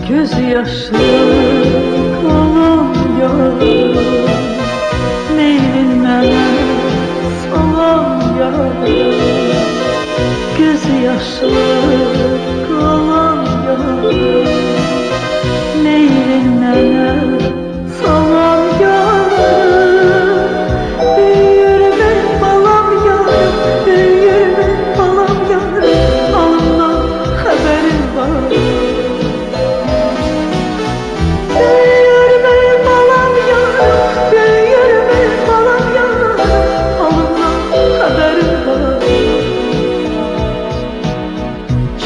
Gözyaşlı kalan yarım, neylin mənə salan yarım. Gözyaşlı kalan yarım, neylin mənə salan yarım. Büyürmü balam yarım, büyürmü balam yarım, halımdan xəbərim var.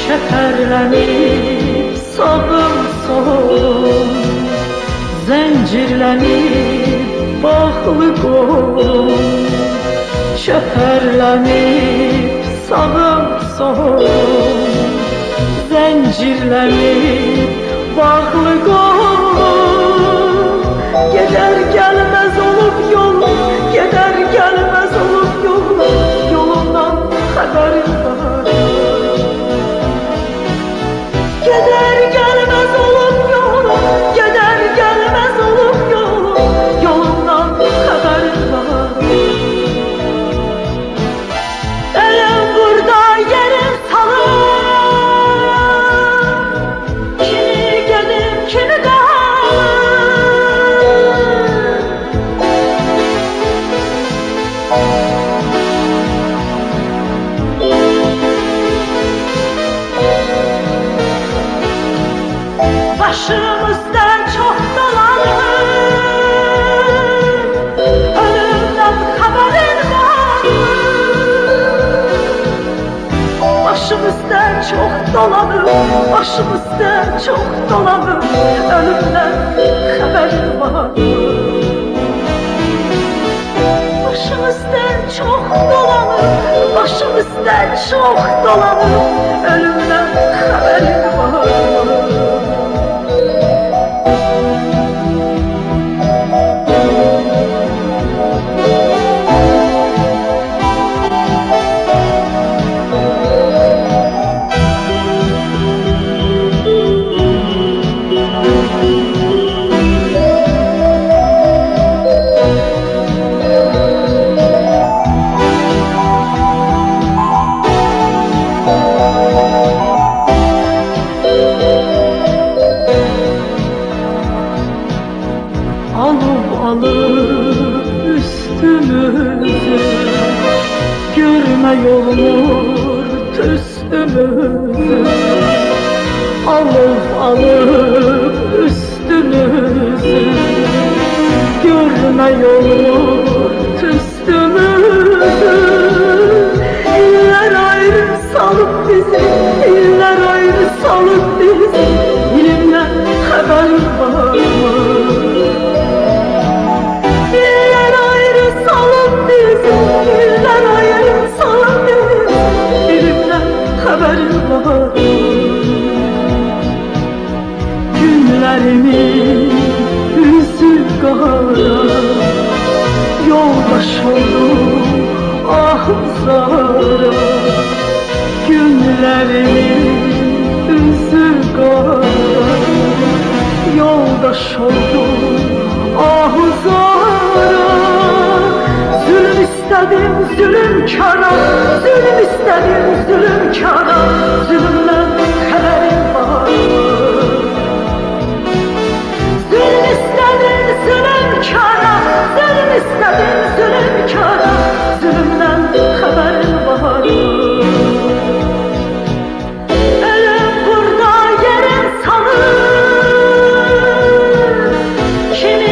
Şəhərlənib sağım solum, zəncirlənib bağlı qolum. Şəhərlənib sağım solum, zəncirlənib bağlı qolum. Gedər gəlməz olub yolum, gedər gəlməz olub yolum, yolumdan xəbərim var. Gedər gəlməz olub yolum, gedər gəlməz olub yolum, yolumdan xəbərim var. Ələm burada yerim salır, kimi gedim, kimi qalır. Başımızdan çok dolanır, ölümden haberin var. Başımızdan çok dolanır, başımızdan çok dolanır, ölümden haberin var. Başımızdan çok dolanır, başımızdan çok dolanır, ölümden haberin var. Alıp alıp üstümüzü, görme yolumur üstümüzü. Alıp alıp üstümüzü, görme yolumur üstümüzü. İller ayrı salıp bizi, iller ayrı salıp bizi, ilimden haberim var mı? Günlerimin yüzü kara, yoldaş oldum ah zara. Günlerimin yüzü kara, yoldaş oldum ah zara. Zulüm istedim zulümkara, zulüm istedim zulümkara, zulümden haberim var. Zulüm istedim zulümkara, zulüm istedim zulümkara, zulümden haberim var. Ölüm burada yerim salır, kimi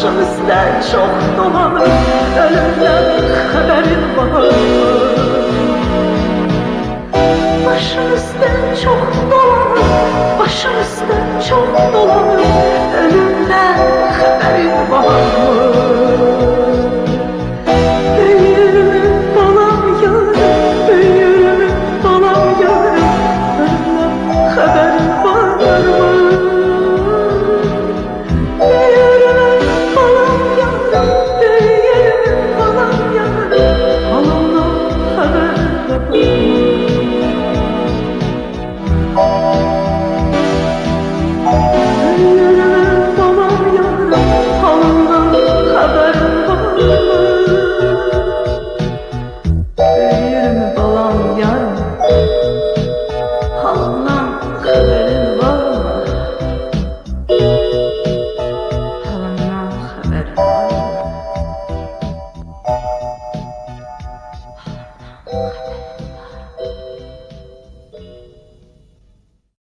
Başım üstten çok dolanır, ölümden haberin var mı? Başım üstten çok dolanır, başım üstten çok dolanır, ölümden haberin var mı?